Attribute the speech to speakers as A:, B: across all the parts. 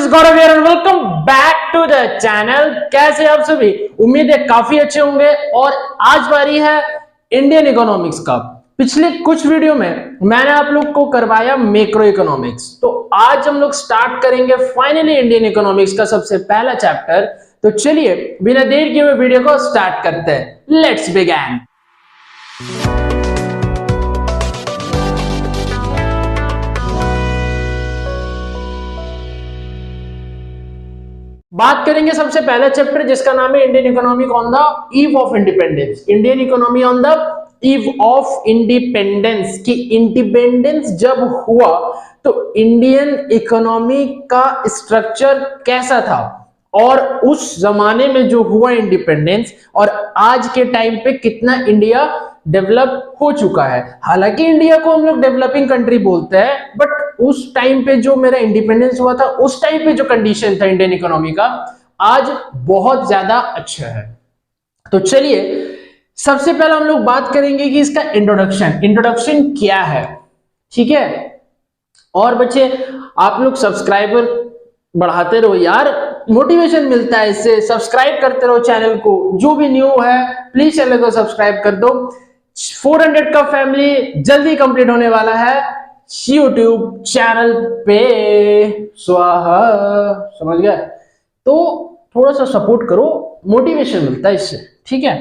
A: Is Gaurav here and welcome back to the channel. कैसे आप सभी? उम्मीद है काफी अच्छे होंगे। और आज बारी है इंडियन इकोनॉमिक्स का। पिछले कुछ वीडियो में मैंने आप लोग को करवाया मैक्रो इकोनॉमिक्स, तो आज हम लोग स्टार्ट करेंगे फाइनली इंडियन इकोनॉमिक्स का सबसे पहला चैप्टर। तो चलिए बिना देर किए हुए वीडियो को स्टार्ट करते हैं। Let's begin. बात करेंगे सबसे पहला चैप्टर जिसका नाम है Indian economy on the eve of independence. Indian economy on the eve of independence की इंडिपेंडेंस जब हुआ तो इंडियन इकोनॉमी का स्ट्रक्चर कैसा था और उस जमाने में जो हुआ इंडिपेंडेंस और आज के टाइम पे कितना इंडिया डेवलप हो चुका है। हालांकि इंडिया को हम लोग डेवलपिंग कंट्री बोलते हैं, बट उस टाइम पे जो मेरा इंडिपेंडेंस हुआ था उस टाइम पे जो कंडीशन था इंडियन इकोनॉमी का आज बहुत ज्यादा अच्छा है। तो चलिए सबसे पहले हम लोग बात करेंगे कि इसका इंट्रोडक्शन क्या है। ठीक है, और बच्चे आप लोग सब्सक्राइबर बढ़ाते रहो यार, मोटिवेशन मिलता है इससे। सब्सक्राइब करते रहो चैनल को, जो भी न्यू है प्लीज चैनल को सब्सक्राइब कर दो। 400 का फैमिली जल्दी कंप्लीट होने वाला है यूट्यूब चैनल पे। स्वाहा, समझ गए? तो थोड़ा सा सपोर्ट करो, मोटिवेशन मिलता है इससे। ठीक है,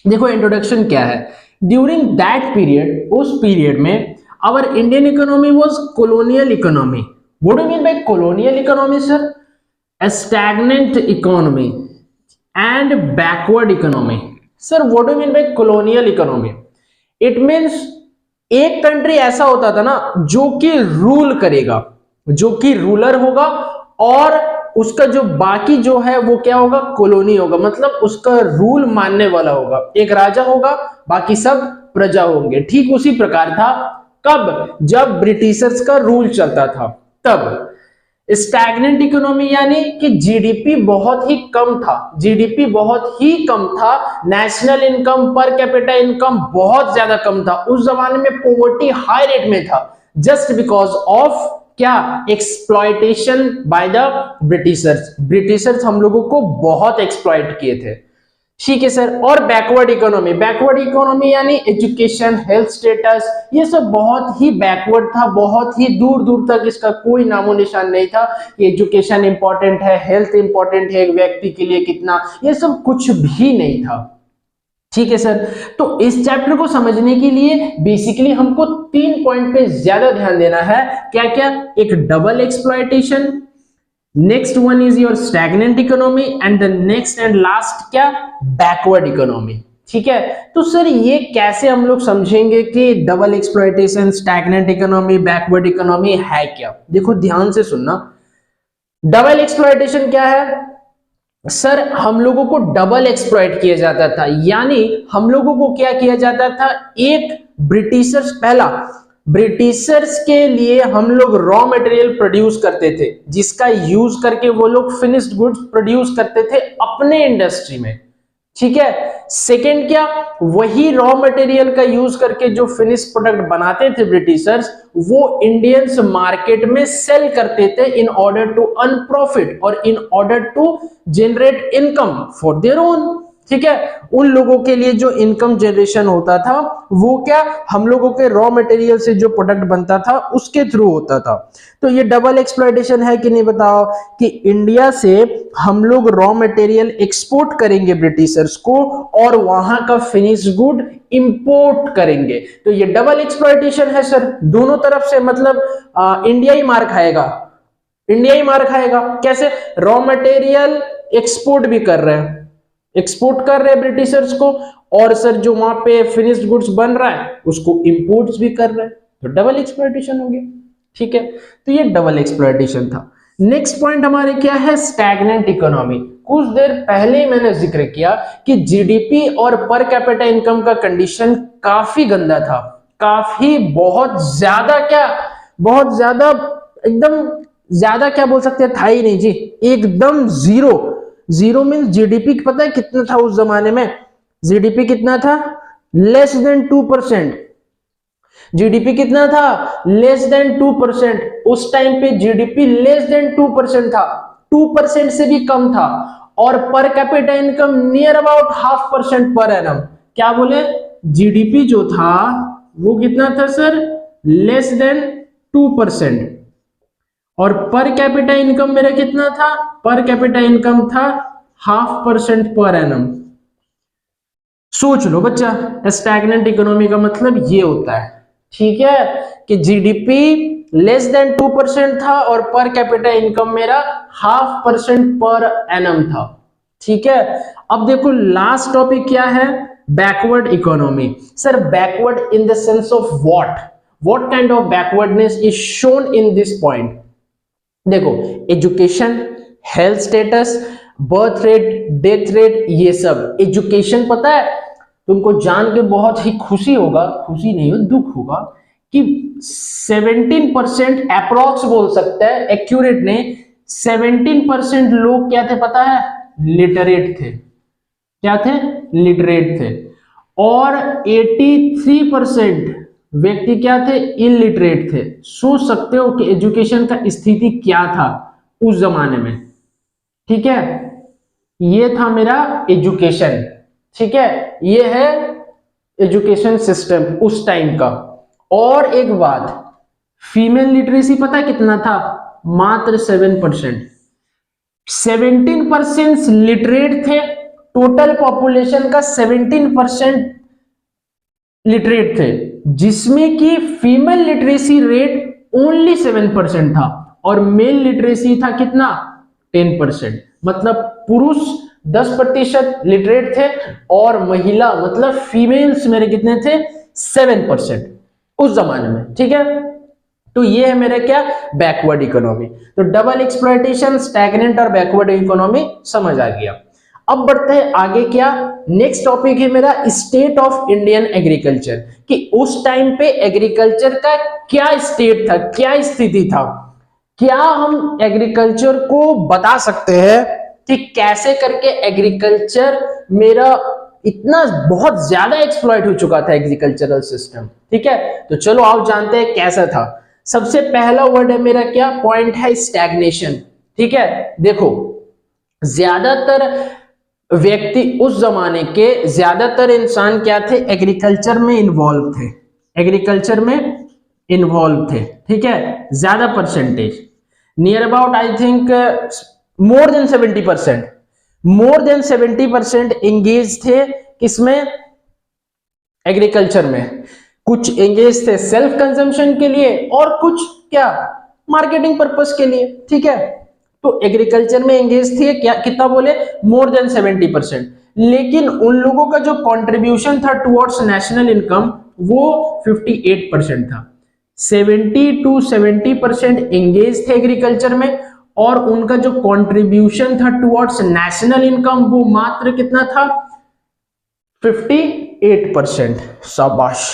A: देखो इंट्रोडक्शन क्या है। ड्यूरिंग दैट पीरियड, उस पीरियड में our Indian economy was colonial economy. What do you mean by colonial economy sir? A stagnant economy and backward economy. Sir, what do you mean by colonial economy? It means एक country ऐसा होता था ना जो कि rule करेगा, जो कि रूलर होगा और उसका जो बाकी जो है वो क्या होगा? कॉलोनी होगा। मतलब उसका रूल मानने वाला होगा। एक राजा होगा, बाकी सब प्रजा होंगे। ठीक उसी प्रकार था कब? जब ब्रिटिशर्स का रूल चलता था तब। स्टैग्नेंट इकोनॉमी यानी कि जीडीपी बहुत ही कम था, जीडीपी बहुत ही कम था। National income per capita income बहुत ज्यादा कम था। उस जमाने में पॉवर्टी हाई रेट में था, जस्ट बिकॉज ऑफ क्या? Exploitation by the Britishers. Britishers हम लोगों को बहुत एक्सप्लॉयट किए थे। ठीक है सर। और बैकवर्ड इकोनॉमी यानी एजुकेशन, हेल्थ स्टेटस, ये सब बहुत ही बैकवर्ड था। बहुत ही दूर दूर तक इसका कोई नामो निशान नहीं था कि एजुकेशन इंपॉर्टेंट है, हेल्थ इंपॉर्टेंट है एक व्यक्ति के लिए कितना, ये सब कुछ भी नहीं था। ठीक है सर। तो इस चैप्टर को समझने के लिए बेसिकली हमको 3 पॉइंट पे ज्यादा ध्यान देना है। क्या क्या? एक double exploitation, next one is your stagnant economy and the next and last क्या? Backward economy. ठीक है, तो सर ये कैसे हम लोग समझेंगे कि double exploitation, stagnant economy, backward economy है क्या? देखो ध्यान से सुनना। डबल एक्सप्लॉयटेशन क्या है सर? हम लोगों को डबल एक्सप्लॉयट किया जाता था, यानी हम लोगों को क्या किया जाता था? एक ब्रिटिशर्स, पहला ब्रिटिशर्स के लिए हम लोग रॉ मटेरियल प्रोड्यूस करते थे, जिसका यूज करके वो लोग फिनिश्ड गुड्स प्रोड्यूस करते थे अपने इंडस्ट्री में। ठीक है। सेकेंड क्या? वही रॉ मटेरियल का यूज करके जो फिनिश प्रोडक्ट बनाते थे ब्रिटिशर्स, वो इंडियंस मार्केट में सेल करते थे in order to earn profit और in order to generate income for their own. ठीक है, उन लोगों के लिए जो इनकम जनरेशन होता था वो क्या? हम लोगों के रॉ मटेरियल से जो प्रोडक्ट बनता था उसके थ्रू होता था। तो ये डबल एक्सप्लॉयटेशन है कि नहीं बताओ? कि इंडिया से हम लोग रॉ मटेरियल एक्सपोर्ट करेंगे ब्रिटिशर्स को और वहां का फिनिश गुड इंपोर्ट करेंगे। तो ये डबल एक्सप्लॉयटेशन है सर, दोनों तरफ से। मतलब इंडिया ही मार खाएगा, इंडिया ही मार खाएगा। कैसे? रॉ मटेरियल एक्सपोर्ट भी कर रहे हैं, एक्सपोर्ट कर रहे हैं ब्रिटिशर्स को, और सर जो वहां पे फिनिश्ड गुड्स बन रहा है उसको इंपोर्ट्स भी कर रहे हैं। तो डबल एक्सप्लॉयटेशन हो गया। ठीक है, तो ये डबल एक्सप्लॉयटेशन था। नेक्स्ट पॉइंट हमारे क्या है? Stagnant economy. कुछ देर पहले ही मैंने जिक्र किया कि जीडीपी और पर कैपिटा इनकम का कंडीशन काफी गंदा था, काफी बहुत ज्यादा, क्या बहुत ज्यादा, एकदम ज्यादा क्या बोल सकते हैं, था ही नहीं जी, एकदम जीरो। जीरो मीन्स जीडीपी पता है कितना था उस जमाने में? जीडीपी कितना था? Less than 2%। जीडीपी कितना था, लेस देन 2%। उस टाइम पे जीडीपी लेस देन 2% था, 2% से भी कम था। और per capita income near about 0.5% per annum. क्या बोले, जीडीपी जो था वो कितना था सर, लेस देन 2%। और पर कैपिटा इनकम मेरा कितना था, पर कैपिटा इनकम था 0.5% पर एनम। सोच लो बच्चा, स्टैग्नेंट इकोनॉमी का मतलब ये होता है, ठीक है, कि जीडीपी लेस देन 2% था और पर कैपिटा इनकम मेरा 0.5% पर एनम था, ठीक है। अब देखो लास्ट टॉपिक क्या है, backward economy. Sir backward in the sense of what kind of backwardness is shown in this point. देखो education, health status, birth rate, death rate, ये सब। एजुकेशन पता है तुमको जान के बहुत ही खुशी होगा, खुशी नहीं हो दुख होगा, कि 17% अप्रोक्स बोल सकते हैं, एक्यूरेट नहीं, 17% लोग क्या थे पता है, लिटरेट थे। क्या थे, लिटरेट थे। और 83% व्यक्ति क्या थे, इलिटरेट थे। सोच सकते हो कि एजुकेशन का स्थिति क्या था उस जमाने में, ठीक है। ये था मेरा एजुकेशन, ठीक है, ये है एजुकेशन सिस्टम उस टाइम का। और एक बात, फीमेल लिटरेसी पता है कितना था, मात्र 7%। 17% लिटरेट थे, टोटल पॉपुलेशन का 17% लिटरेट थे, जिसमें कि फीमेल लिटरेसी रेट ओनली 7% था और मेल लिटरेसी था कितना, 10%। मतलब पुरुष 10% लिटरेट थे और महिला मतलब फीमेल्स मेरे कितने थे, 7% उस जमाने में, ठीक है। तो ये है मेरा क्या, बैकवर्ड इकोनॉमी। तो डबल एक्सप्लॉयटेशन, स्टैग्नेंट और बैकवर्ड इकोनॉमी समझ आ गया। अब बढ़ते हैं आगे, क्या नेक्स्ट टॉपिक है मेरा, स्टेट ऑफ इंडियन एग्रीकल्चर, कि उस टाइम पे एग्रीकल्चर का क्या स्टेट था, क्या स्थिति था। क्या हम एग्रीकल्चर को बता सकते हैं कि कैसे करके एग्रीकल्चर मेरा इतना बहुत ज्यादा एक्सप्लॉइट हो चुका था एग्रीकल्चरल सिस्टम, ठीक है। तो चलो आओ जानते हैं कैसा था। सबसे पहला वर्ड है मेरा क्या, पॉइंट है स्टैग्नेशन, ठीक है। देखो ज्यादातर व्यक्ति उस जमाने के, ज्यादातर इंसान क्या थे, एग्रीकल्चर में इन्वॉल्व थे, एग्रीकल्चर में इन्वॉल्व थे, ठीक है। ज्यादा percentage, near about I think more than 70%, more than 70% engage थे किसमें, एग्रीकल्चर में। कुछ एंगेज थे सेल्फ कंजम्पशन के लिए और कुछ क्या, मार्केटिंग पर्पस के लिए, ठीक है। तो एग्रीकल्चर में एंगेज थे क्या, कितना बोले, मोर देन 70%। लेकिन उन लोगों का जो कंट्रीब्यूशन था टुवर्ड्स नेशनल इनकम वो 58% था। 70 to 70% एंगेज थे एग्रीकल्चर में और उनका जो कंट्रीब्यूशन था टुवर्ड्स नेशनल इनकम वो मात्र कितना था, 58%। शाबाश।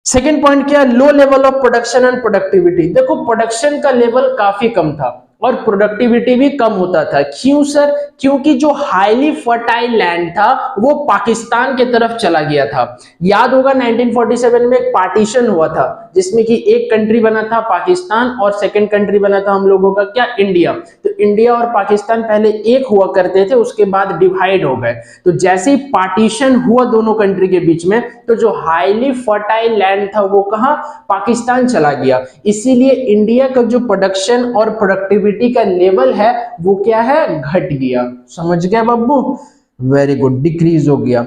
A: सेकेंड पॉइंट क्या, low level of production and productivity. देखो प्रोडक्शन का लेवल काफी कम था और प्रोडक्टिविटी भी कम होता था। क्यों सर, क्योंकि जो हाईली फर्टाइल लैंड था वो पाकिस्तान के तरफ चला गया था। याद होगा 1947 में एक पार्टीशन हुआ था जिसमें कि एक कंट्री बना था पाकिस्तान और सेकंड कंट्री बना था हम लोगों का क्या, इंडिया। तो इंडिया और पाकिस्तान पहले एक हुआ करते थे, उसके बाद डिवाइड हो गए। तो जैसे ही पार्टीशन हुआ दोनों कंट्री के बीच में, तो जो हाईली फर्टाइल लैंड था वो कहां, पाकिस्तान चला गया। इसीलिए इंडिया का जो प्रोडक्शन और प्रोडक्टिविटी का लेवल है वो क्या है, घट गया। समझ गया बब्बू, वेरी गुड, डिक्रीज हो गया।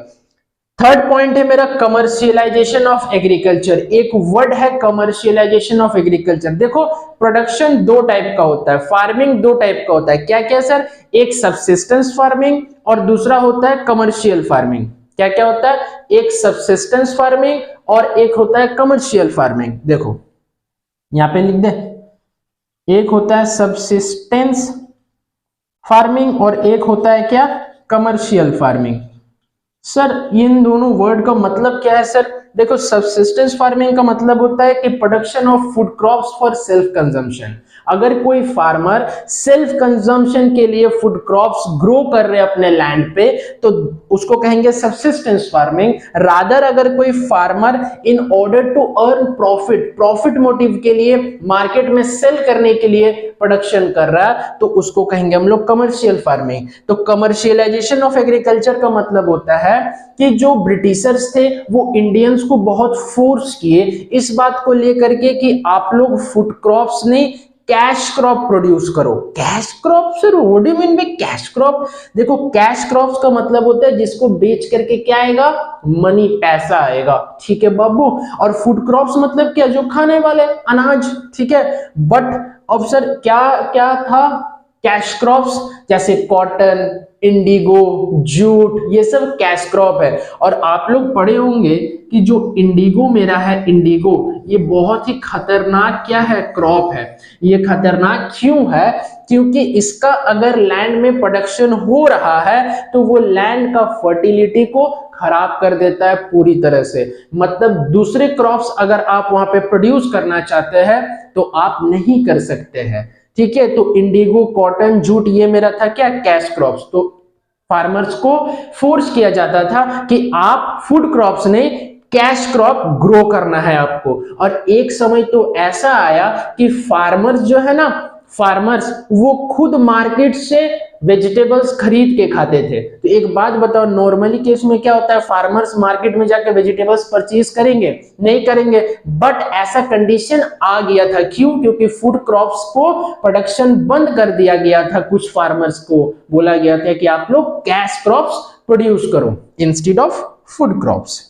A: थर्ड पॉइंट है मेरा कमर्शियलाइजेशन ऑफ एग्रीकल्चर। एक वर्ड है कमर्शियलाइजेशन ऑफ एग्रीकल्चर। देखो प्रोडक्शन दो टाइप का होता है, फार्मिंग दो टाइप का होता है। क्या क्या सर, एक सबसिस्टेंस फार्मिंग और दूसरा होता है कमर्शियल फार्मिंग। क्या क्या होता है, एक सबसिस्टेंस फार्मिंग और एक होता है कमर्शियल फार्मिंग। देखो यहां पे लिख दे, एक होता है सबसिस्टेंस फार्मिंग और एक होता है क्या, कमर्शियल फार्मिंग। सर इन दोनों वर्ड का मतलब क्या है सर, देखो सबसिस्टेंस फार्मिंग का मतलब होता है कि production of food crops for self consumption अगर कोई फार्मर सेल्फ कंजम्पशन के लिए फूड क्रॉप्स ग्रो कर रहे हैं अपने लैंड पे तो उसको कहेंगे सब्सिस्टेंस फार्मिंग। रादर अगर कोई farmer in order to earn profit motive के लिए मार्केट में सेल करने के लिए प्रोडक्शन कर रहा है तो उसको कहेंगे हम लोग कमर्शियल फार्मिंग। तो कमर्शियलाइजेशन ऑफ एग्रीकल्चर का मतलब होता है कि जो ब्रिटिशर्स थे वो इंडियंस को बहुत फोर्स किए इस बात को लेकर के कि आप लोग फूड क्रॉप्स नहीं कैश क्रॉप प्रोड्यूस करो। Cash crop sir, what do you mean by cash crop? देखो कैश क्रॉप्स का मतलब होता है जिसको बेच करके क्या आएगा, मनी, पैसा आएगा, ठीक है बाबू। और फूड क्रॉप्स मतलब क्या, जो खाने वाले अनाज, ठीक है। बट अब सर क्या क्या था कैश क्रॉप्स, जैसे कॉटन, इंडिगो, जूट, ये सब कैश क्रॉप है। और आप लोग पढ़े होंगे कि जो इंडिगो मेरा है, इंडिगो ये बहुत ही खतरनाक क्या है, क्रॉप है। ये खतरनाक क्यों है? क्योंकि इसका अगर लैंड में प्रोडक्शन हो रहा है तो वो लैंड का फर्टिलिटी को खराब कर देता है पूरी तरह से। मतलब दूसरे क्रॉप्स अगर आप वहां पे प्रोड्यूस करना चाहते हैं तो आप नहीं कर सकते हैं, ठीक है। तो इंडिगो, कॉटन, जूट ये मेरा था क्या, कैश क्रॉप्स। तो फार्मर्स को फोर्स किया जाता था कि आप फूड क्रॉप्स ने कैश क्रॉप ग्रो करना है आपको। और एक समय तो ऐसा आया कि फार्मर्स जो है ना, फार्मर्स वो खुद मार्केट से वेजिटेबल्स खरीद के खाते थे। तो एक बात बताओ, नॉर्मली केस में क्या होता है, फार्मर्स मार्केट में जाकर वेजिटेबल्स परचेज करेंगे? नहीं करेंगे। बट ऐसा कंडीशन आ गया था, क्यों? क्योंकि फूड क्रॉप्स को प्रोडक्शन बंद कर दिया गया था। कुछ फार्मर्स को बोला गया था कि आप लोग कैश क्रॉप्स प्रोड्यूस करो instead of food crops.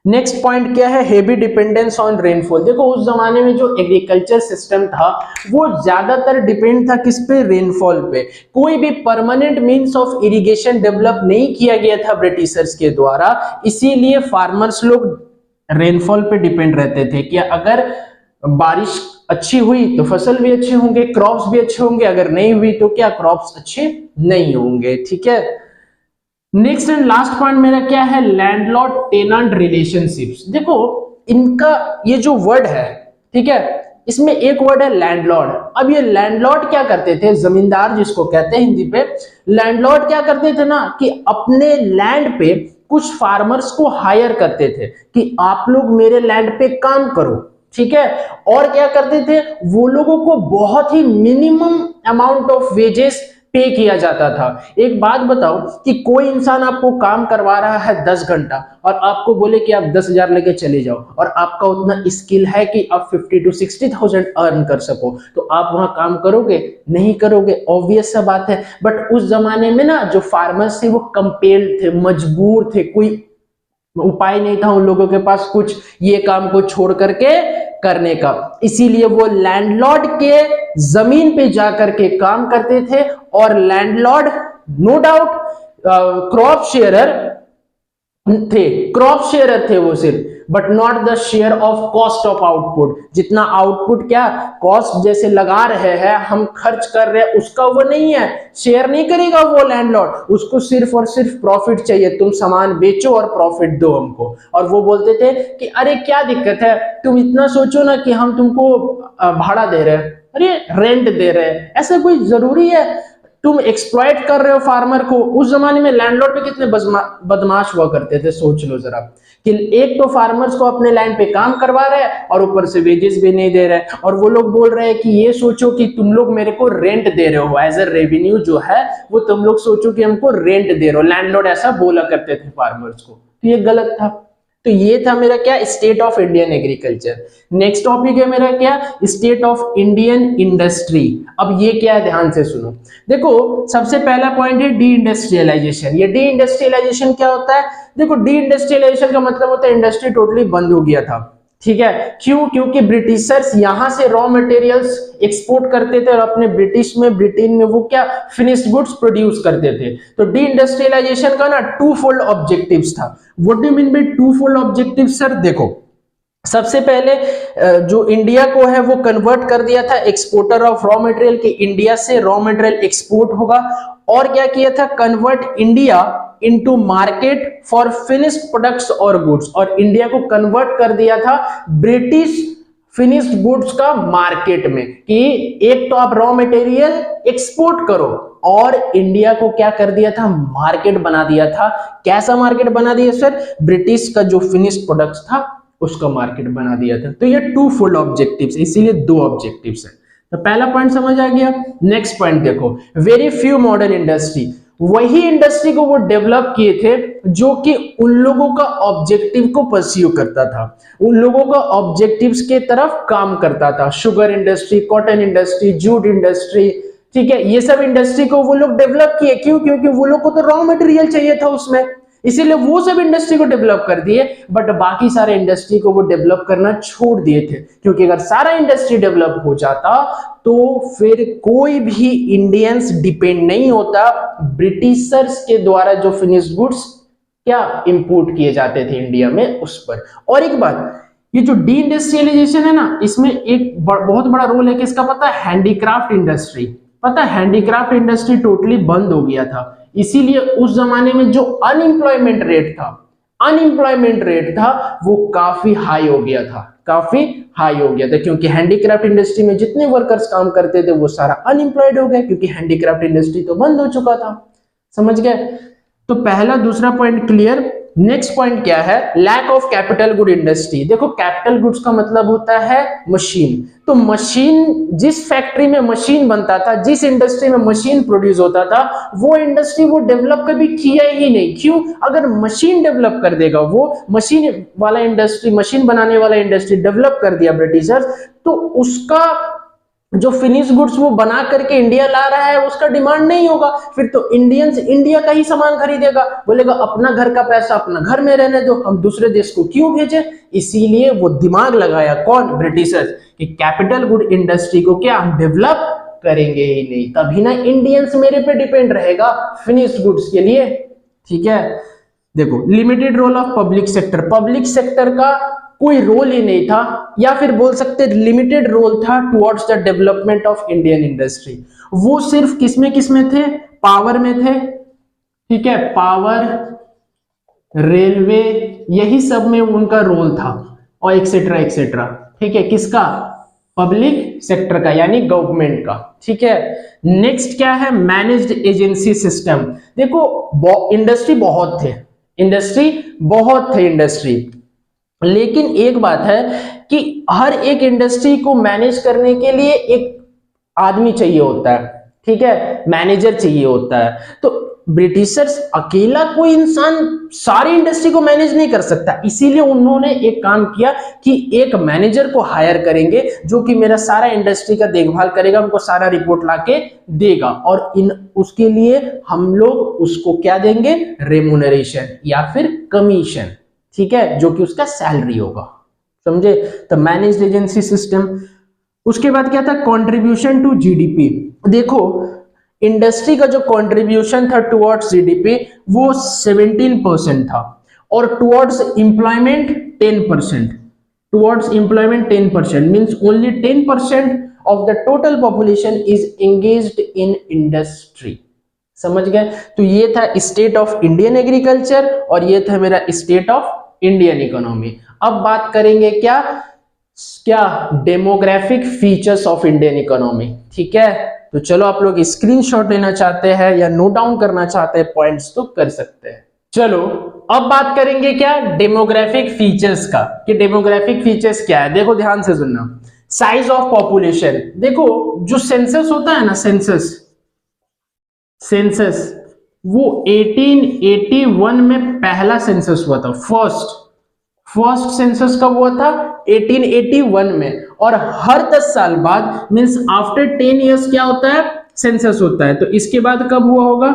A: Next point क्या है, हेवी डिपेंडेंस ऑन रेनफॉल। देखो उस जमाने में जो एग्रीकल्चर सिस्टम था वो ज्यादातर डिपेंड था किस पे, रेनफॉल पे। कोई भी permanent means of irrigation develop नहीं किया गया था ब्रिटिशर्स के द्वारा, इसीलिए फार्मर्स लोग रेनफॉल पे डिपेंड रहते थे कि अगर बारिश अच्छी हुई तो फसल भी अच्छे होंगे, क्रॉप्स भी अच्छे होंगे, अगर नहीं हुई तो क्या, क्रॉप्स अच्छे नहीं होंगे, ठीक है। नेक्स्ट एंड लास्ट पॉइंट मेरा क्या है, लैंडलॉर्ड टेनेंट रिलेशनशिप्स। देखो इनका ये जो वर्ड है, ठीक है, इसमें एक वर्ड है लैंडलॉर्ड। अब ये लैंडलॉर्ड क्या करते थे, जमींदार जिसको कहते हैं हिंदी पे, लैंडलॉर्ड क्या करते थे ना कि अपने लैंड पे कुछ फार्मर्स को हायर करते थे कि आप लोग मेरे लैंड पे काम करो, ठीक है। और क्या करते थे, वो लोगों को बहुत ही मिनिमम अमाउंट ऑफ वेजेस पे किया जाता था। एक बात बताओ कि कोई इंसान आपको काम करवा रहा है 10 घंटा और आपको बोले कि आप 10,000 लेके चले जाओ, और आपका उतना स्किल है कि आप 50 to 60,000 अर्न कर सको, तो आप वहां काम करोगे? नहीं करोगे, ऑब्वियस सा बात है। बट उस जमाने में ना जो फार्मर्स थे वो कंपेल्ड थे, मजबूर थे, कोई उपाय नहीं था उन लोगों के पास कुछ ये काम को छोड़ करके करने का। इसीलिए वो लैंडलॉर्ड के जमीन पे जाकर के काम करते थे। और लैंडलॉर्ड नो डाउट क्रॉप शेयरर थे वो सिर्फ, but not the share of cost of output. जितना आउटपुट क्या कॉस्ट जैसे लगा रहे हैं हम, खर्च कर रहे हैं, उसका वो नहीं है, शेयर नहीं करेगा वो लैंडलॉर्ड। उसको सिर्फ और सिर्फ प्रॉफिट चाहिए, तुम सामान बेचो और प्रॉफिट दो हमको। और वो बोलते थे कि अरे क्या दिक्कत है, तुम इतना सोचो ना कि हम तुमको भाड़ा दे रहे हैं, अरे रेंट दे रहे हैं, ऐसा कोई जरूरी है? तुम एक्सप्लॉइट कर रहे हो फार्मर को। उस जमाने में लैंडलॉर्ड पे कितने बदमाश हुआ करते थे, सोच लो जरा, कि एक तो फार्मर्स को अपने लैंड पे काम करवा रहे हैं और ऊपर से वेजेस भी नहीं दे रहे हैं, और वो लोग बोल रहे हैं कि ये सोचो कि तुम लोग मेरे को रेंट दे रहे हो, एज ए रेवेन्यू जो है वो तुम लोग सोचो कि हमको रेंट दे रहे हो। लैंडलॉर्ड ऐसा बोला करते थे फार्मर्स को, तो ये गलत था। तो ये था मेरा क्या, state of Indian agriculture. Next topic है मेरा क्या, स्टेट ऑफ इंडियन इंडस्ट्री। अब ये क्या है, ध्यान से सुनो। देखो सबसे पहला पॉइंट है डी इंडस्ट्रियलाइजेशन। ये डी इंडस्ट्रियलाइजेशन क्या होता है, देखो डी इंडस्ट्रियलाइजेशन का मतलब होता है इंडस्ट्री टोटली बंद हो गया था, ठीक है। क्यों? क्योंकि ब्रिटिशर्स यहां से रॉ मटेरियल्स एक्सपोर्ट करते थे और अपने ब्रिटेन में वो क्या, फिनिश्ड गुड्स प्रोड्यूस करते थे। तो डी इंडस्ट्रियलाइजेशन का ना टू फोल्ड ऑब्जेक्टिव्स था। What do you mean by two fold objective sir? देखो सबसे पहले जो इंडिया को है वो कन्वर्ट कर दिया था एक्सपोर्टर ऑफ रॉ मटेरियल, कि इंडिया से रॉ मटेरियल एक्सपोर्ट होगा। और क्या किया था, convert India into market for finished products और गुड्स। और इंडिया को कन्वर्ट कर दिया था ब्रिटिश फिनिश्ड गुड्स का मार्केट में, कि एक तो आप रॉ मटेरियल एक्सपोर्ट करो, और इंडिया को क्या कर दिया था, मार्केट बना दिया था। कैसा मार्केट बना दिया सर, ब्रिटिश का जो फिनिश्ड प्रोडक्ट्स था उसका मार्केट बना दिया था। तो ये टू फुल ऑब्जेक्टिव्स, इसीलिए दो ऑब्जेक्टिव्स है। तो पहला पॉइंट समझ आ गया। नेक्स्ट पॉइंट देखो, वेरी फ्यू मॉडर्न इंडस्ट्री, वही इंडस्ट्री को वो डेवलप किए थे जो कि उन लोगों का ऑब्जेक्टिव को परस्यू करता था, उन लोगों का ऑब्जेक्टिव्स के तरफ काम करता था। Sugar industry, cotton industry, jute industry, ठीक है, ये सब इंडस्ट्री को वो लोग डेवलप किए। क्यों? क्योंकि वो लोग को तो रॉ मटेरियल चाहिए था उसमें, इसीलिए वो सब इंडस्ट्री को डेवलप कर दिए। बट बाकी सारे इंडस्ट्री को वो डेवलप करना छोड़ दिए थे, क्योंकि अगर सारा इंडस्ट्री डेवलप हो जाता तो फिर कोई भी इंडियंस डिपेंड नहीं होता ब्रिटिशर्स के द्वारा जो फिनिश्ड गुड्स क्या इंपोर्ट किए जाते थे इंडिया में उस पर। और एक बात, ये जो डी इंडस्ट्रियलाइजेशन है ना, इसमें एक बहुत बड़ा रोल है किसका पता है, हैंडीक्राफ्ट इंडस्ट्री। पता है हैंडीक्राफ्ट इंडस्ट्री टोटली बंद हो गया था, इसीलिए उस जमाने में जो अनएम्प्लॉयमेंट रेट था वो काफी हाई हो गया था, काफी हाई हो गया था, क्योंकि हैंडीक्राफ्ट इंडस्ट्री में जितने वर्कर्स काम करते थे वो सारा अनएम्प्लॉयड हो गए, क्योंकि हैंडीक्राफ्ट इंडस्ट्री तो बंद हो चुका था। समझ गए? तो पहला दूसरा पॉइंट क्लियर। नेक्स्ट पॉइंट क्या है, lack of capital good industry. देखो कैपिटल गुड्स का मतलब होता है मशीन, तो मशीन, जिस फैक्ट्री में मशीन बनता था, जिस इंडस्ट्री में मशीन प्रोड्यूस होता था, वो इंडस्ट्री वो डेवलप कभी किया ही नहीं। क्यों? अगर मशीन डेवलप कर देगा, वो मशीन वाला इंडस्ट्री, मशीन बनाने वाला इंडस्ट्री डेवलप कर दिया ब्रिटिशर्स, तो उसका जो फिनिश गुड्स वो बना करके इंडिया ला रहा है उसका डिमांड नहीं होगा, फिर तो इंडियंस इंडिया का ही सामान खरीदेगा, बोलेगा अपना घर का पैसा अपना घर में रहने दो, हम दूसरे देश को क्यों भेजें। इसीलिए वो दिमाग लगाया कौन, ब्रिटिशर्स, कि कैपिटल गुड इंडस्ट्री को क्या हम डेवलप करेंगे ही नहीं, तभी ना इंडियंस मेरे पे डिपेंड रहेगा फिनिश गुड्स के लिए। ठीक है, देखो limited role of public sector का कोई रोल ही नहीं था, या फिर बोल सकते लिमिटेड रोल था towards the development of Indian industry. वो सिर्फ किसमें थे, पावर में थे, ठीक है, पावर, रेलवे, यही सब में उनका रोल था, और एक्सेट्रा एक्सेट्रा। ठीक है, किसका, पब्लिक सेक्टर का, यानी गवर्नमेंट का। ठीक है, नेक्स्ट क्या है, मैनेज्ड एजेंसी सिस्टम। देखो इंडस्ट्री बहुत थे इंडस्ट्री, लेकिन एक बात है कि हर एक इंडस्ट्री को मैनेज करने के लिए एक आदमी चाहिए होता है, ठीक है, मैनेजर चाहिए होता है। तो ब्रिटिशर्स अकेला कोई इंसान सारी इंडस्ट्री को मैनेज नहीं कर सकता, इसीलिए उन्होंने एक काम किया कि एक मैनेजर को हायर करेंगे जो कि मेरा सारा इंडस्ट्री का देखभाल करेगा, हमको सारा रिपोर्ट लाके देगा, और उसके लिए हम लोग उसको क्या देंगे, रेम्यूनरेशन या फिर कमीशन, ठीक है, जो कि उसका सैलरी होगा। समझे? तो मैनेज्ड एजेंसी सिस्टम। उसके बाद क्या था, कंट्रीब्यूशन टू जीडीपी। देखो इंडस्ट्री का जो कंट्रीब्यूशन था टुवर्ड्स जीडीपी वो 17% था, और towards employment 10%। Towards employment 10% means only 10% of the total population is engaged in industry. समझ गए? तो ये था स्टेट ऑफ इंडियन एग्रीकल्चर, और ये था मेरा स्टेट ऑफ इंडियन इकोनॉमी। अब बात करेंगे क्या, demographic features of Indian economy. ठीक है, तो चलो आप लोग स्क्रीनशॉट लेना चाहते हैं या नोट डाउन करना चाहते हैं पॉइंट्स तो कर सकते हैं। चलो अब बात करेंगे क्या, डेमोग्राफिक फीचर्स का, कि डेमोग्राफिक फीचर्स क्या है। देखो ध्यान से सुनना, साइज ऑफ पॉपुलेशन। देखो जो सेंसस होता है ना, सेंसस वो 1881 में पहला सेंसस हुआ था, फर्स्ट सेंसस कब हुआ था, 1881 में, और हर 10 साल बाद मींस आफ्टर 10 इयर्स क्या होता है, सेंसस होता है। तो इसके बाद कब हुआ होगा,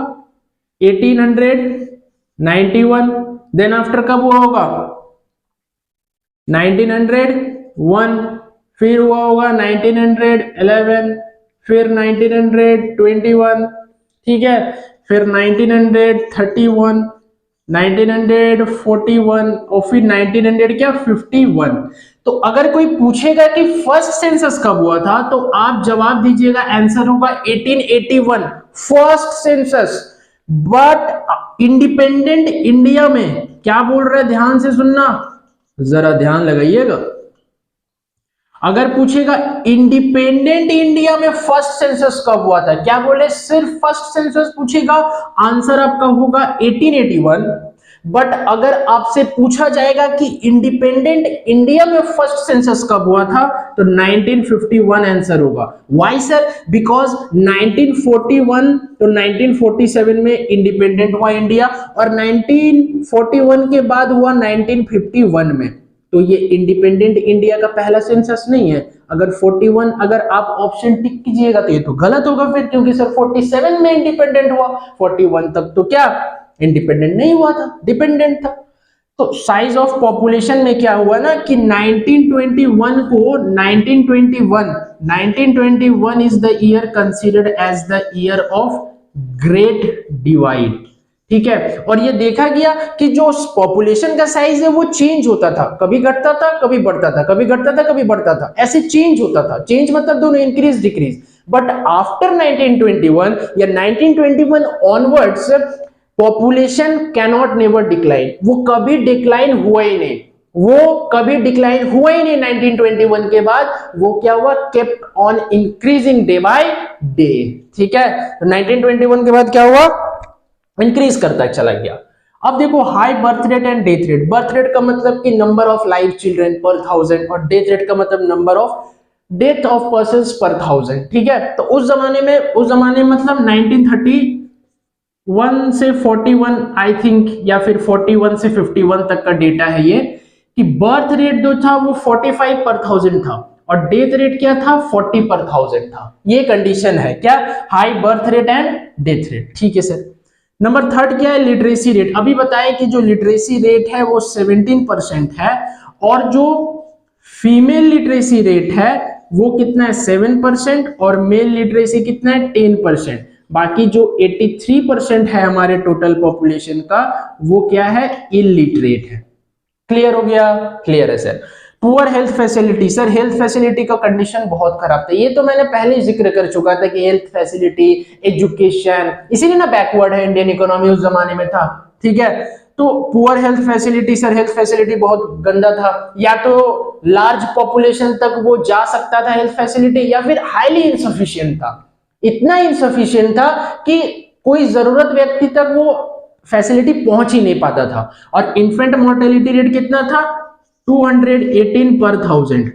A: 1891, देन आफ्टर कब हुआ होगा, 1901, फिर हुआ होगा 1911, फिर 1921, ठीक है, फिर 1931, 1941, और फिर 1900 क्या 51। तो अगर कोई पूछेगा कि फर्स्ट सेंसस कब हुआ था, तो आप जवाब दीजिएगा, आंसर होगा 1881 first census. But independent India में क्या बोल रहे हैं, ध्यान से सुनना, जरा ध्यान लगाइएगा, अगर पूछेगा इंडिपेंडेंट इंडिया में फर्स्ट सेंसस कब हुआ था, क्या बोले सिर्फ फर्स्ट सेंसस पूछेगा, आंसर आपका होगा 1881। बट अगर आपसे पूछा जाएगा कि इंडिपेंडेंट इंडिया में फर्स्ट सेंसस कब हुआ था, तो 1951 आंसर होगा। Why sir? बिकॉज 1941 तो 1947 में इंडिपेंडेंट हुआ इंडिया, और 1941 के बाद हुआ 1951 में। तो ये इंडिपेंडेंट इंडिया का पहला सेंसस नहीं है। अगर 41 अगर आप ऑप्शन टिक कीजिएगा तो ये तो गलत होगा फिर, क्योंकि सर 47 में इंडिपेंडेंट हुआ, 41 तक तो क्या इंडिपेंडेंट नहीं हुआ था, डिपेंडेंट था। तो साइज ऑफ पॉपुलेशन में क्या हुआ ना कि 1921 is the year considered as the year of great divide. ठीक है, और ये देखा गया कि जो पॉपुलेशन का साइज है वो चेंज होता था, कभी घटता था कभी बढ़ता था, कभी घटता था कभी बढ़ता था, ऐसे चेंज होता था। चेंज मतलब दोनों इंक्रीज डिक्रीज। बट आफ्टर 1921 या 1921 onwards population cannot never decline, वो कभी डिक्लाइन हुआ ही नहीं, वो कभी डिक्लाइन हुआ ही नहीं। 1921 के बाद वो क्या हुआ, kept on increasing day by day. ठीक है, तो 1921 के बाद क्या हुआ, इंक्रीज करता चला गया। अब देखो high birth rate and death rate. Birth rate का मतलब कि नंबर ऑफ लाइव चिल्ड्रन पर 1000, और डेथ रेट का मतलब number of death of persons पर 1000। ठीक है, तो उस जमाने में मतलब 1931 से 41 आई थिंक, या फिर 41 से 51 तक का डेटा है ये, कि बर्थ रेट जो था वो 45 पर 1000 था, और डेथ रेट क्या था 40 पर 1000 था। ये कंडीशन है क्या, high birth rate and death rate. ठीक है सर। नंबर थर्ड क्या है, लिटरेसी रेट। अभी बताया कि जो लिटरेसी रेट है वो 17% है, और जो फीमेल लिटरेसी रेट है वो कितना है 7%, और मेल लिटरेसी कितना है 10%। बाकी जो 83% है हमारे टोटल पॉपुलेशन का वो क्या है, इलिटरेट है। क्लियर हो गया? क्लियर है sir. Poor health facility. Sir health facility का कंडीशन बहुत खराब था, ये तो मैंने पहले ही जिक्र कर चुका था कि हेल्थ फैसिलिटी, एजुकेशन, इसीलिए ना बैकवर्ड है इंडियन इकोनॉमी उस जमाने में था। ठीक है, तो poor health facility, sir health facility बहुत गंदा था। या तो लार्ज पॉपुलेशन तक वो जा सकता था हेल्थ फैसिलिटी, या फिर हाईली इनसफिशियंट था, इतना इनसफिशियंट था कि कोई जरूरत व्यक्ति तक वो फैसिलिटी पहुंच ही नहीं पाता था। और इन्फेंट मोर्टेलिटी रेट कितना था 218 पर 1000।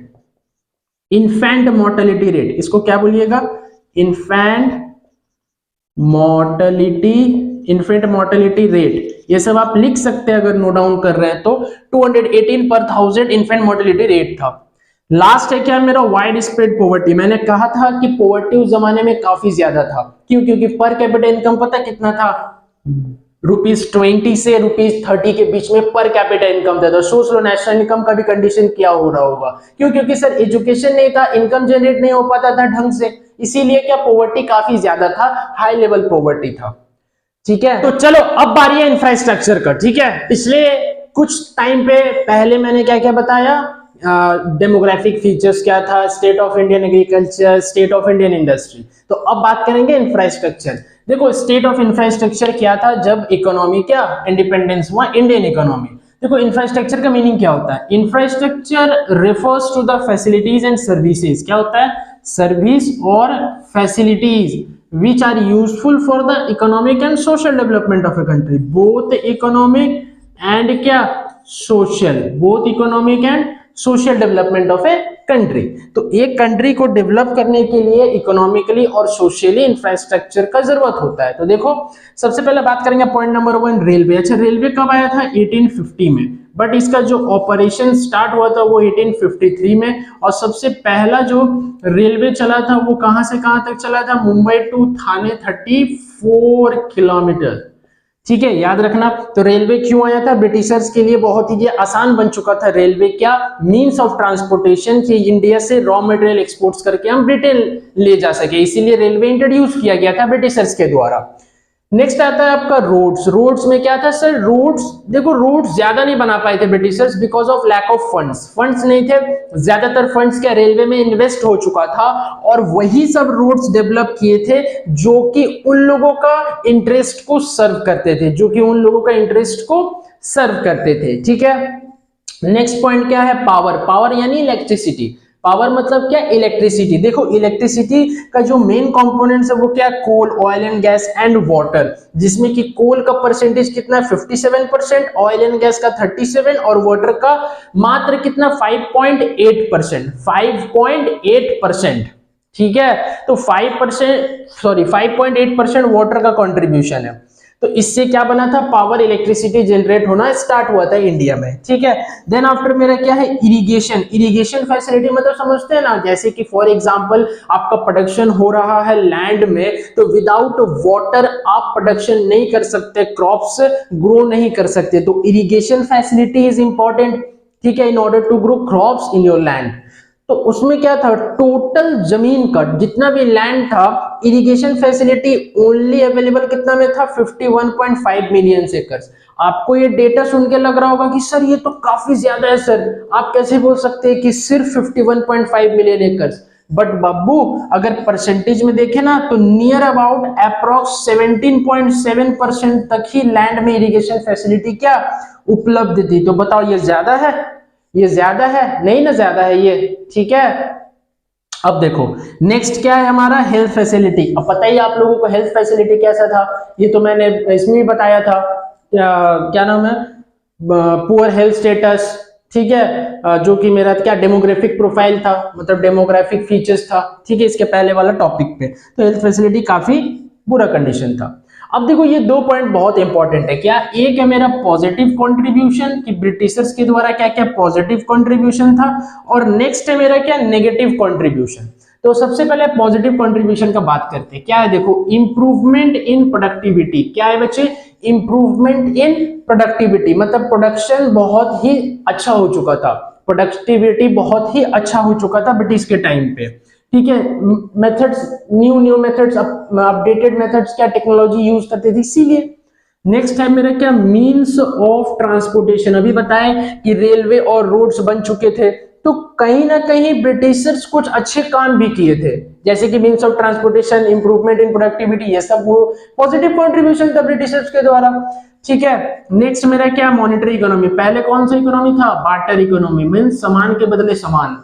A: इन्फेंट मोर्टेलिटी रेट, इसको क्या बोलिएगा, इन्फेंट मोर्टेलिटी रेट, ये सब आप लिख सकते हैं अगर नोट डाउन कर रहे हैं तो। 218 पर 1000 इन्फेंट मोर्टेलिटी रेट था। लास्ट है क्या मेरा, वाइड स्प्रेड पॉवर्टी। मैंने कहा था कि पॉवर्टी उस जमाने में काफी ज्यादा था, क्यों, क्योंकि पर कैपिटा इनकम पता कितना था, ₹20 से ₹30 के बीच में पर कैपिटा इनकम था। तो सोच लो नेशनल इनकम का भी कंडीशन क्या हो रहा होगा, क्यों, क्योंकि सर एजुकेशन नहीं था, इनकम जनरेट नहीं हो पाता था ढंग से, इसीलिए क्या पॉवर्टी काफी ज्यादा था, हाई लेवल पॉवर्टी था। ठीक है, तो चलो अब बारी है इंफ्रास्ट्रक्चर का। ठीक है, पिछले कुछ टाइम पे पहले मैंने क्या क्या बताया, डेमोग्राफिक फीचर्स क्या था, state of Indian agriculture, state of Indian industry. तो अब बात करेंगे इंफ्रास्ट्रक्चर। देखो स्टेट ऑफ इंफ्रास्ट्रक्चर क्या था जब इकोनॉमी क्या इंडिपेंडेंस हुआ, इंडियन इकोनॉमी। देखो इंफ्रास्ट्रक्चर का मीनिंग क्या होता है, infrastructure refers to the facilities and services. क्या होता है, सर्विस और facilities which are useful for the economic and social development of a country, both economic and क्या social, both economic and social development of a country। तो एक country को develop करने के लिए इकोनॉमिकली और सोशली इंफ्रास्ट्रक्चर का जरूरत होता है। तो देखो सबसे पहले बात करेंगे पॉइंट नंबर 1, रेलवे। अच्छा रेलवे कब आया था 1850 में, बट इसका जो ऑपरेशन स्टार्ट हुआ था वो 1853 में। और सबसे पहला जो रेलवे चला था वो कहां से कहां तक चला था, मुंबई टू थाने 34 किलोमीटर। ठीक है, याद रखना। तो रेलवे क्यों आया था, ब्रिटिशर्स के लिए बहुत ही आसान बन चुका था रेलवे क्या मींस ऑफ ट्रांसपोर्टेशन, कि इंडिया से रॉ मटेरियल एक्सपोर्ट्स करके हम ब्रिटेन ले जा सके, इसीलिए रेलवे इंट्रोड्यूस किया गया था ब्रिटिशर्स के द्वारा। नेक्स्ट आता है आपका रोड्स। रोड्स में क्या था सर, रोड्स देखो रोड्स ज्यादा नहीं बना पाए थे Britishers because of lack of funds नहीं थे। ज्यादातर फंड्स क्या रेलवे में इन्वेस्ट हो चुका था, और वही सब रोड्स डेवलप किए थे जो कि उन लोगों का इंटरेस्ट को सर्व करते थे, ठीक है। नेक्स्ट पॉइंट क्या है, पावर यानी इलेक्ट्रिसिटी। पावर मतलब क्या, इलेक्ट्रिसिटी। देखो इलेक्ट्रिसिटी का जो मेन कंपोनेंट्स है वो क्या, coal, oil and gas and water, जिसमें कि कोल का परसेंटेज कितना है 57%, ऑयल एंड गैस का 37 और वाटर का मात्र कितना 5.8%, 5.8%। ठीक है, तो 5.8% वाटर का कंट्रीब्यूशन है। तो इससे क्या बना था, पावर इलेक्ट्रिसिटी जनरेट होना स्टार्ट हुआ था इंडिया में। ठीक है, देन आफ्टर मेरा क्या है, इरिगेशन। इरिगेशन फैसिलिटी मतलब समझते हैं ना, जैसे कि फॉर एग्जांपल आपका प्रोडक्शन हो रहा है लैंड में, तो विदाउट वाटर आप प्रोडक्शन नहीं कर सकते, क्रॉप्स ग्रो नहीं कर सकते, तो इरिगेशन फैसिलिटी इज इंपॉर्टेंट। ठीक है, in order to grow crops in your land. तो उसमें क्या था, टोटल जमीन का जितना भी लैंड था, इरिगेशन फैसिलिटी ओनली अवेलेबल कितना में था, 51.5 मिलियन एकर्स। आपको ये डेटा सुन के लग रहा होगा कि सर ये तो काफी ज्यादा है सर, आप कैसे बोल सकते हैं कि सिर्फ 51.5 मिलियन एकर्स। बट बाबू अगर परसेंटेज में देखें ना, तो नियर अबाउट अप्रॉक्स 17.7% तक ही लैंड में इरिगेशन फैसिलिटी क्या उपलब्ध थी। तो बताओ ये ज्यादा है, ये ज्यादा है नहीं ना, ज्यादा है ये। ठीक है, अब देखो नेक्स्ट क्या है हमारा, हेल्थ फैसिलिटी। अब पता ही आप लोगों को हेल्थ फैसिलिटी कैसा था, ये तो मैंने इसमें भी बताया था, क्या नाम है, पुअर हेल्थ स्टेटस। ठीक है, जो कि मेरा क्या डेमोग्राफिक प्रोफाइल था, मतलब डेमोग्राफिक फीचर्स था। ठीक है, इसके पहले वाला टॉपिक पे तो हेल्थ फैसिलिटी काफी बुरा कंडीशन था। अब देखो ये दो पॉइंट बहुत इंपॉर्टेंट है, क्या, एक है मेरा पॉजिटिव कंट्रीब्यूशन कि ब्रिटिशर्स के द्वारा क्या क्या पॉजिटिव कंट्रीब्यूशन था, और नेक्स्ट है मेरा क्या, नेगेटिव कंट्रीब्यूशन। तो सबसे पहले पॉजिटिव कंट्रीब्यूशन का बात करते हैं, क्या है, देखो इंप्रूवमेंट इन प्रोडक्टिविटी। क्या है बच्चे, इंप्रूवमेंट इन प्रोडक्टिविटी, मतलब प्रोडक्शन बहुत ही अच्छा हो चुका था, प्रोडक्टिविटी बहुत ही अच्छा हो चुका था ब्रिटिश के टाइम पे। ठीक है, methods, new methods, updated methods, क्या टेक्नोलॉजी यूज करते थे, इसीलिए। नेक्स्ट है मेरा क्या, मीन्स ऑफ ट्रांसपोर्टेशन। अभी बताएं कि रेलवे और रोड्स बन चुके थे, तो कहीं ना कहीं ब्रिटिशर्स कुछ अच्छे काम भी किए थे, जैसे कि means of transportation, improvement in productivity, ये सब वो पॉजिटिव कंट्रीब्यूशन था ब्रिटिशर्स के द्वारा। ठीक है, नेक्स्ट मेरा क्या, मॉनेटरी इकोनॉमी। पहले कौन सा इकोनॉमी था, बार्टर इकोनॉमी, मीन्स सामान के बदले सामान।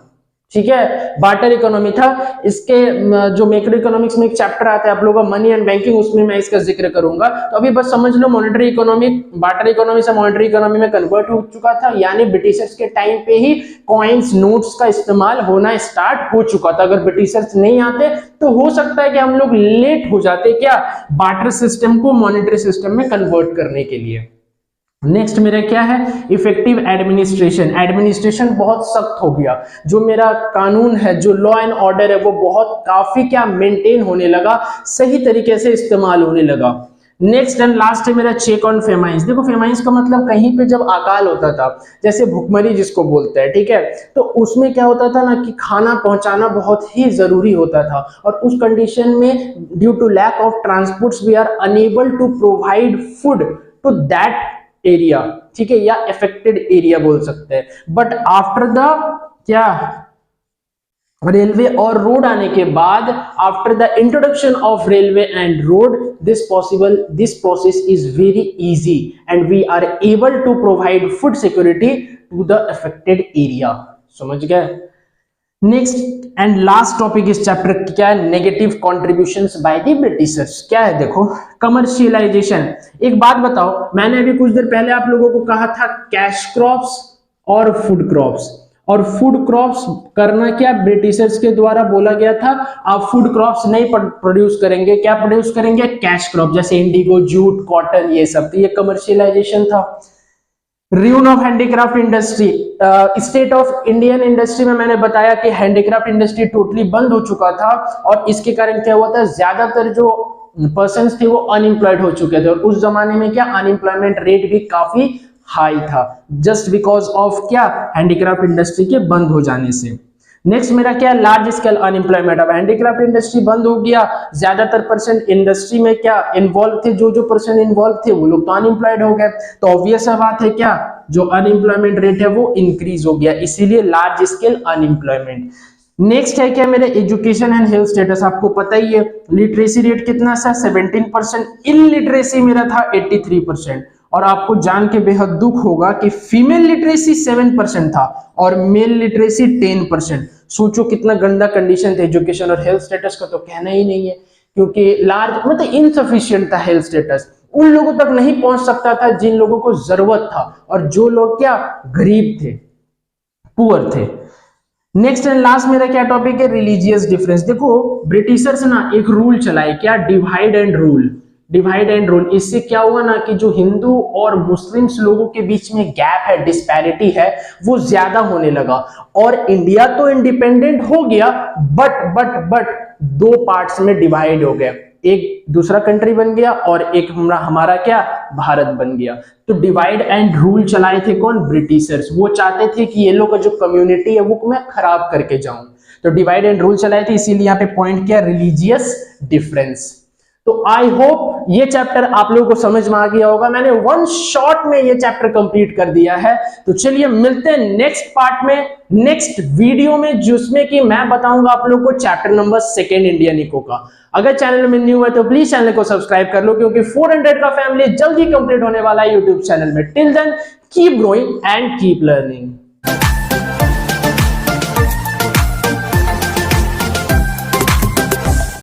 A: ठीक है, बार्टर इकोनॉमी था। इसके जो मैक्रो इकोनॉमिक्स में एक चैप्टर आता है आप लोगों का, मनी एंड बैंकिंग, उसमें मैं इसका जिक्र करूंगा। तो अभी बस समझ लो, मॉनेटरी इकोनॉमी बार्टर इकोनॉमी से मॉनेटरी इकोनॉमी में कन्वर्ट हो चुका था, यानी ब्रिटिशर्स के टाइम पे ही कॉइन्स, नोट्स का इस्तेमाल होना स्टार्ट हो चुका था। अगर ब्रिटिशर्स नहीं आते तो हो सकता है कि हम लोग लेट हो जाते क्या, बार्टर सिस्टम को मॉनेटरी सिस्टम में कन्वर्ट करने के लिए। नेक्स्ट मेरा क्या है, इफेक्टिव एडमिनिस्ट्रेशन। एडमिनिस्ट्रेशन बहुत सख्त हो गया, जो मेरा कानून है, जो लॉ एंड ऑर्डर है, वो बहुत काफी क्या मेंटेन होने लगा, सही तरीके से इस्तेमाल होने लगा। नेक्स्ट एंड लास्ट है मेरा चेक ऑन फेमाइंस। देखो फेमाइंस का मतलब कहीं पे जब अकाल होता था, जैसे भुखमरी जिसको बोलते हैं, ठीक है, तो उसमें क्या होता था ना कि खाना पहुंचाना बहुत ही जरूरी होता था, और उस कंडीशन में due to lack of transports we are unable to provide food to that area. ठीक है, या अफेक्टेड एरिया बोल सकते हैं। बट आफ्टर द क्या, रेलवे और रोड आने के बाद, after the introduction of railway and road, this process is very easy and we are able to provide food security to the affected area. समझ गए। नेक्स्ट एंड लास्ट टॉपिक इस chapter क्या है, negative contributions by the Britishers. क्या है, देखो commercialisation. एक बात बताओ, मैंने अभी कुछ देर पहले आप लोगों को कहा था कैश क्रॉप्स और फूड क्रॉप्स, और फूड क्रॉप्स करना क्या ब्रिटिशर्स के द्वारा बोला गया था, आप फूड क्रॉप्स नहीं प्रोड्यूस करेंगे, क्या प्रोड्यूस करेंगे, कैश क्रॉप, जैसे इंडिगो, जूट, कॉटन, ये सब। तो ये कमर्शियलाइजेशन था। Ruin of handicraft industry. State of Indian industry में मैंने बताया कि हैंडीक्राफ्ट इंडस्ट्री टोटली बंद हो चुका था, और इसके कारण क्या हुआ था, ज्यादातर जो पर्सन्स थे वो अनएम्प्लॉयड हो चुके थे, और उस जमाने में क्या अनएम्प्लॉयमेंट रेट भी काफी हाई था, जस्ट बिकॉज ऑफ क्या, हैंडीक्राफ्ट इंडस्ट्री के बंद हो जाने से। नेक्स्ट मेरा क्या, लार्ज स्केल अनएम्प्लॉयमेंट। अब हैंडीक्राफ्ट इंडस्ट्री बंद हो गया, ज्यादातर पर्सन इंडस्ट्री में क्या इन्वॉल्व थे, जो पर्सन इन्वॉल्व थे वो लोग तो अनएम्प्लॉयड हो गए, तो ऑब्वियस बात है क्या, जो अनएम्प्लॉयमेंट रेट है वो इंक्रीज हो गया, इसीलिए लार्ज स्केल अनएम्प्लॉयमेंट। नेक्स्ट है क्या मेरे, एजुकेशन एंड हेल्थ स्टेटस। आपको पता ही है लिटरेसी रेट कितना सा 17%, इलिटरेसी मेरा था 83%, और आपको जान के बेहद दुख होगा कि फीमेल लिटरेसी 7% था और मेल लिटरेसी 10%। सोचो कितना गंदा कंडीशन था एजुकेशन और हेल्थ स्टेटस का तो कहना ही नहीं है, क्योंकि लार्ज मतलब इनसफिशिएंट था हेल्थ स्टेटस, उन लोगों तक नहीं पहुंच सकता था जिन लोगों को जरूरत था, और जो लोग क्या गरीब थे, पुअर थे। नेक्स्ट एंड लास्ट मेरा क्या टॉपिक है, रिलीजियस डिफरेंस। देखो ब्रिटिशर्स ना एक रूल चलाए, क्या, divide and rule. Divide and rule, इससे क्या हुआ ना कि जो हिंदू और मुस्लिम्स लोगों के बीच में गैप है, डिस्पैरिटी है, वो ज्यादा होने लगा। और इंडिया तो इंडिपेंडेंट हो गया, बट दो पार्ट्स में डिवाइड हो गया, एक दूसरा कंट्री बन गया और एक हमारा क्या, भारत बन गया। तो डिवाइड एंड रूल चलाए थे कौन, ब्रिटिशर्स। वो चाहते थे कि ये लोग का जो कम्युनिटी है वो मैं खराब करके जाऊं, तो डिवाइड एंड रूल चलाए थे। इसीलिए यहाँ पे पॉइंट क्या, रिलीजियस डिफरेंस। तो आई होप ये चैप्टर आप लोगों को समझ में आ गया होगा, मैंने वन शॉट में ये चैप्टर कंप्लीट कर दिया है। तो चलिए मिलते हैं नेक्स्ट पार्ट में, नेक्स्ट वीडियो में, जिसमें कि मैं बताऊंगा आप लोगों को चैप्टर नंबर 2 इंडियन इको का। अगर चैनल में न्यू है तो प्लीज चैनल को सब्सक्राइब कर लो, क्योंकि 400 का फैमिली जल्दी कंप्लीट होने वाला है यूट्यूब चैनल में। Till then keep growing and keep learning.